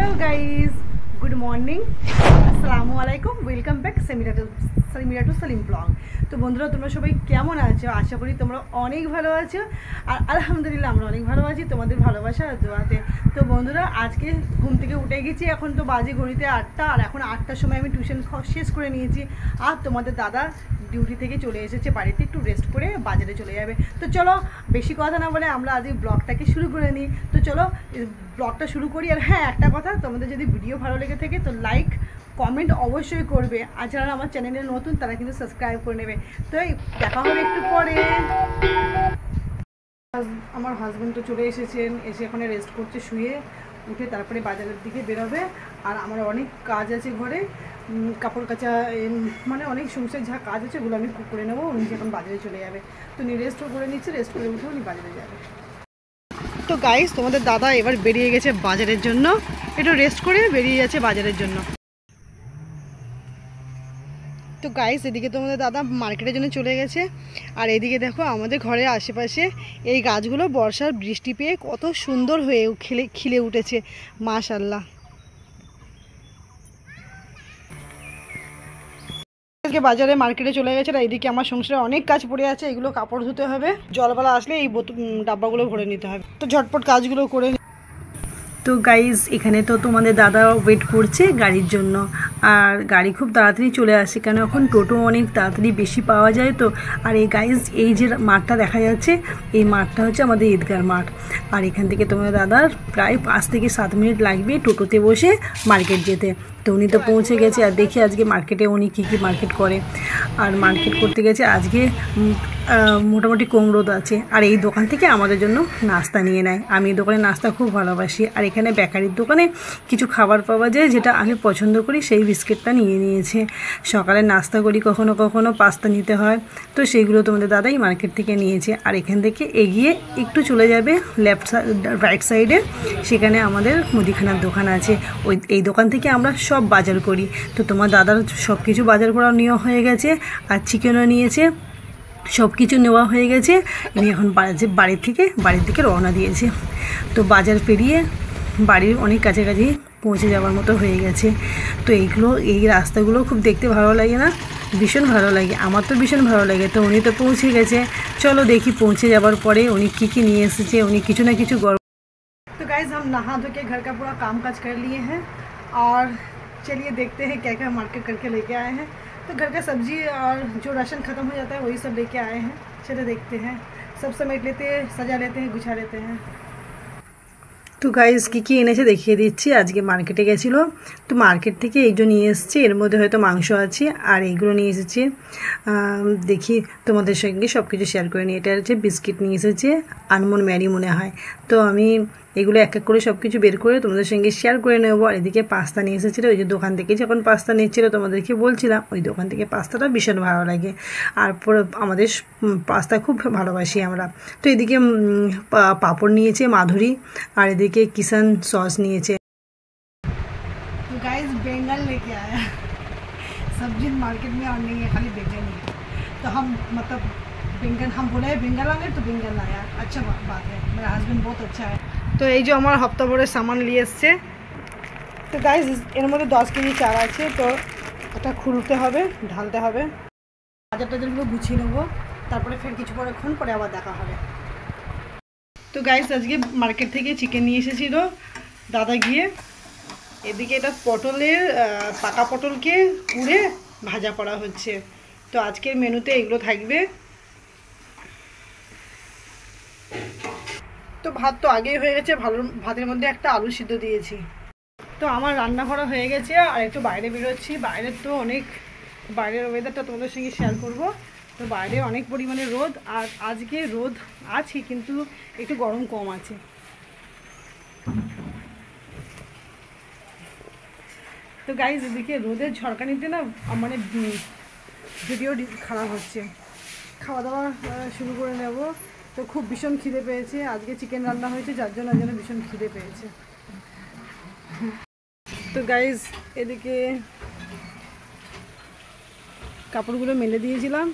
Hello guys, good morning, আসসালামু আলাইকুম, welcome back Samira to Salim blog. তো বন্ধুরা, তোমরা সবাই কেমন আছো? আশা করি তোমরা অনেক ভালো আছো। আর আলহামদুলিল্লাহ আমরা অনেক ভালো আছি তোমাদের ভালোবাসা আর দোয়াতে। তো বন্ধুরা, আজকে ঘুম থেকে উঠে গেছি, এখন তো বাজে ঘড়িতে 8টা, আর এখন 8টার সময় আমি টিউশন শেষ করে নিয়েছি। আর তোমাদের দাদা ডিউটি থেকে চলে এসেছে বাড়িতে, একটু রেস্ট করে বাজারে চলে যাবে। তো চলো বেশি কথা না বলে আমরা আজ এই ব্লগটাকে শুরু করে নিই। তো চলো ব্লগটা শুরু করি। আর হ্যাঁ, একটা কথা, তোমাদের যদি ভিডিও ভালো লেগে থাকে তো লাইক কমেন্ট অবশ্যই করবে, আর যারা আমার চ্যানেলে নতুন তারা কিন্তু সাবস্ক্রাইব করে নেবে। তো দেখা হবে একটু পরে। আমার হাজব্যান্ড তো চলে এসেছেন, এসে এখন রেস্ট করছে, শুয়ে উঠে তারপরে বাজারের দিকে বেরোবে। আর আমার অনেক কাজ আছে ঘরে, কাপড় কাচা, মানে অনেক সংসার যা কাজ আছে ওগুলো আমি করে নেবো। উনি এখন বাজারে চলে যাবে, তো উনি রেস্টও করে নিচ্ছে, রেস্ট করে উঠে উনি বাজারে যাবে। তো গাইস, তোমাদের দাদা এবার বেরিয়ে গেছে বাজারের জন্য, একটু রেস্ট করে বেরিয়ে যাচ্ছে বাজারের জন্য। তো গাইস, এদিকে তোমাদের দাদা মার্কেটের জন্য চলে গেছে। আর এদিকে দেখো আমাদের ঘরের আশেপাশে এই গাছগুলো বর্ষার বৃষ্টি পেয়ে কত সুন্দর হয়ে খিলে উঠেছে, মাশাআল্লাহ। আজকে বাজারে মার্কেটে চলে গেছে। আর এইদিকে আমার সংসারে অনেক কাজ পড়ে আছে, এগুলো কাপড় ধুতে হবে, জলবালা আসলে এই ডাব্বাগুলো ভরে নিতে হবে। তো ঝটপট কাজগুলো করে। তো গাইজ, এখানে তো তোমাদের দাদা ওয়েট করছে গাড়ির জন্য। আর গাড়ি খুব তাড়াতাড়ি চলে আসে, কেন এখন টোটো অনেক তাড়াতাড়ি বেশি পাওয়া যায় তো। আর এই গাইজ, এই যে মাঠটা দেখা যাচ্ছে, এই মাঠটা হচ্ছে আমাদের ঈদগার মাঠ। আর এখান থেকে তোমাদের দাদার প্রায় 5 থেকে 7 মিনিট লাগবে টোটোতে বসে মার্কেট যেতে। তো উনি তো পৌঁছে গেছে। আর দেখি আজকে মার্কেটে উনি কী কী মার্কেট করে। আর মার্কেট করতে গেছে আজকে মোটামুটি কম রোদ আছে। আর এই দোকান থেকে আমাদের জন্য নাস্তা নিয়ে নেয়। আমি এই দোকানে নাস্তা খুব ভালোবাসি। আর এখানে বেকারির দোকানে কিছু খাবার পাওয়া যায় যেটা আমি পছন্দ করি, সেই বিস্কিটটা নিয়ে নিয়েছে। সকালে নাস্তা করি, কখনো কখনো পাস্তা নিতে হয়, তো সেইগুলো তোমাদের দাদাই মার্কেট থেকে নিয়েছে। আর এখান থেকে এগিয়ে একটু চলে যাবে রাইট সাইডে, সেখানে আমাদের মুদিখানার দোকান আছে। এই দোকান থেকে আমরা সব বাজার করি। তো তোমার দাদার সব কিছু বাজার করা নেওয়া হয়ে গেছে, আর চিকেনও নিয়েছে, সব কিছু নেওয়া হয়ে গেছে। ইনি এখন বাড়ির দিকে রওনা দিয়েছে। তো বাজার পেরিয়ে বাড়ির অনেক কাছাকাছি পৌঁছে যাওয়ার মতো হয়ে গেছে। তো এই রাস্তাগুলো খুব দেখতে ভালো লাগে না? ভীষণ ভালো লাগে, আমার তো ভীষণ ভালো লাগে। তো উনি তো পৌঁছে গেছে, চলো দেখি পৌঁছে যাওয়ার পরে উনি কী কী নিয়ে এসেছে। উনি কিছু না কিছু तो गाइस, हम नहा धो के घर का पूरा काम काज कर लिए हैं, और चलिए देखते हैं क्या क्या मार्केट करके लेके आए हैं। तो घर का सब्जी और जो राशन ख़त्म हो जाता है वही सब लेके आए हैं। चलिए देखते हैं, सब समेट लेते हैं, सजा लेते हैं, गुछा लेते हैं। তো গাইজ, কী কী এনেছে দেখিয়ে দিচ্ছি। আজকে মার্কেটে গেছিলো, তো মার্কেট থেকে এইগুলো নিয়ে এসেছে। এর মধ্যে হয়তো মাংস আছে, আর এইগুলো নিয়ে এসেছে। দেখি তোমাদের সঙ্গে সব কিছু শেয়ার করে নিই। এটা হচ্ছে বিস্কিট নিয়ে এসেছে, আনমন ম্যারি মনে হয়। তো আমি এগুলো এক এক করে সব কিছু বের করে তোমাদের সঙ্গে শেয়ার করে নেবো। আর এদিকে পাস্তা নিয়ে এসেছিলো, ওই যে দোকান থেকে যখন পাস্তা নিচ্ছিলো তোমাদেরকে বলছিলাম, ওই দোকান থেকে পাস্তাটা ভীষণ ভালো লাগে। আর আমাদের পাস্তা খুব ভালোবাসি আমরা। তো এদিকে পাঁপড় নিয়েছে মাধুরী, আর এদিকে কিষান সস নিয়েছে। गाइस, बैंगन लेके आया, सब्जी मार्केट में और नहीं है, खाली बैंगन ही है। तो हम मतलब बैंगन, हम बोले बैंगन लाने तो बैंगन लाया। अच्छा बात है, मेरा हस्बैंड बहुत अच्छा है। तो এই যে আমার হপ্তা ভরে সামান নিয়ে এসছে। তো গাইস, এর মধ্যে 10 কেজি চাল আছে, তো এটা খুলতে হবে, ঢালতে হবে, বাজার টাজারগুলো গুছিয়ে নেবো, তারপরে ফের কিছু পরেক্ষণ পরে আবার দেখা হবে। তো গাইস, আজকে মার্কেট থেকে চিকেন নিয়ে এসেছিল দাদা গিয়ে। এদিকে এটা পটলের পাকা পটলকে পুড়ে ভাজা করা হচ্ছে। তো আজকের মেনুতে এগুলো থাকবে। তো ভাত তো আগেই হয়ে গেছে, ভাতের মধ্যে একটা আলু সিদ্ধ দিয়েছি। তো আমার রান্না করা হয়ে গেছে, আর একটু বাইরে বেরোচ্ছি। বাইরের ওয়েদারটা তোমাদের সঙ্গে শেয়ার করব। তো বাইরে অনেক পরিমাণে রোদ, আর আজকে রোদ আছে কিন্তু একটু গরম কম আছে। তো গাইজ, এদিকে রোদের ঝড়কানিতে না মানে ভিডিও খারাপ হচ্ছে। খাওয়া দাওয়া শুরু করে নেব। তো খুব ভীষণ খিদে পেয়েছে, আজকে চিকেন রান্না হয়েছে, যার জন্য ভীষণ খিদে পেয়েছে। তো গাইজ, এদিকে কাপড়গুলো মেলে দিয়েছিলাম,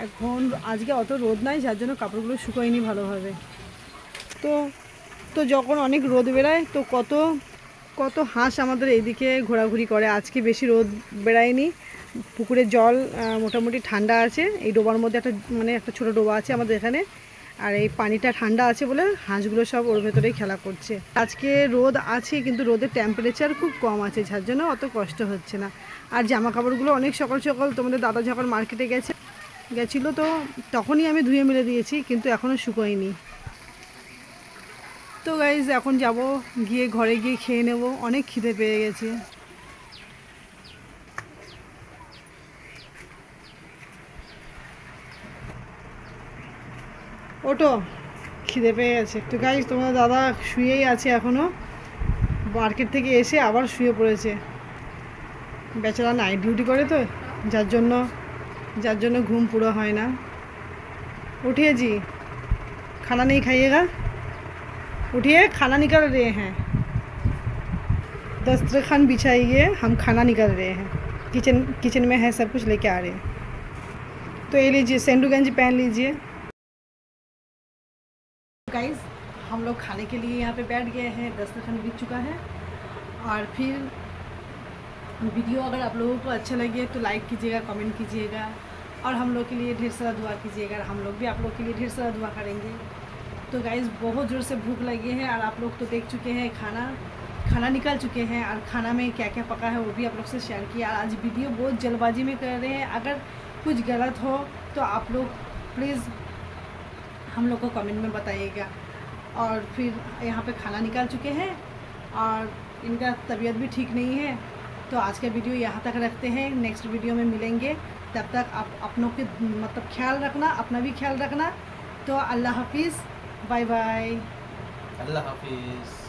এখন আজকে অত রোদ নাই, যার জন্য কাপড়গুলো শুকোয়নি ভালোভাবে। তো যখন অনেক রোদ বেরায় তো কত কত হাঁস আমাদের এইদিকে ঘোরাঘুরি করে। আজকে বেশি রোদ বেড়ায়নি, পুকুরের জল মোটামুটি ঠান্ডা আছে। এই ডোবার মধ্যে একটা ছোটো ডোবা আছে আমাদের এখানে, আর এই পানিটা ঠান্ডা আছে বলে হাঁসগুলো সব ওর ভেতরেই খেলা করছে। আজকে রোদ আছে কিন্তু রোদের টেম্পারেচার খুব কম আছে, যার জন্য অত কষ্ট হচ্ছে না। আর জামা কাপড়গুলো অনেক সকাল সকাল তোমাদের দাদা যখন মার্কেটে গেছিলো তো তখনই আমি ধুয়ে মেলে দিয়েছি, কিন্তু এখনও শুকোয়নি। তো গাইজ এখন যাব, গিয়ে ঘরে গিয়ে খেয়ে নেব, অনেক খিদে পেয়ে গেছে। ওটো, খিদে পেয়ে গেছে। তো গাইজ তোমার দাদা শুয়েই আছে এখনও, মার্কেট থেকে এসে আবার শুয়ে পড়েছে। বেচারা নাইট ডিউটি করে তো, যার জন্য ঘুম পুরো হয় না। उठिए जी, खाना नहीं खाइएगा, उठिए, खाना निकल रहे हैं, दस्तरखान बिछाइए, हम खाना निकल रहे हैं, किचन में है, सब कुछ लेके आ रहे हैं। तो ये लीजिए, सेंडू गंजी पहन लीजिए। गाइस हम लोग खाने के लिए यहाँ पे बैठ गए हैं, दस्तरखान बिछ चुका है। और फिर वीडियो अगर आप लोगों को अच्छा लगे तो लाइक कीजिएगा, कमेंट कीजिएगा, और हम लोग के लिए ढेर सारा दुआ कीजिएगा। हम लोग भी आप लोग के लिए ढेर सारा दुआ करेंगे। तो गाइस बहुत ज़ोर से भूख लगी है, और आप लोग तो देख चुके हैं, खाना निकल चुके हैं, और खाना में क्या क्या पका है वो भी आप लोग से शेयर किया। और आज वीडियो बहुत जल्दबाजी में कर रहे हैं, अगर कुछ गलत हो तो आप लोग प्लीज़ हम लोग को कमेंट में बताइएगा। और फिर यहाँ पे खाना निकाल चुके हैं, और इनका तबीयत भी ठीक नहीं है। तो आज का वीडियो यहाँ तक रखते हैं, नेक्स्ट वीडियो में मिलेंगे। तब तक आप अपनों के ख्याल रखना, अपना भी ख्याल रखना। तो अल्लाह हाफिज़, बाय बाय। अल्लाह हाफिज़।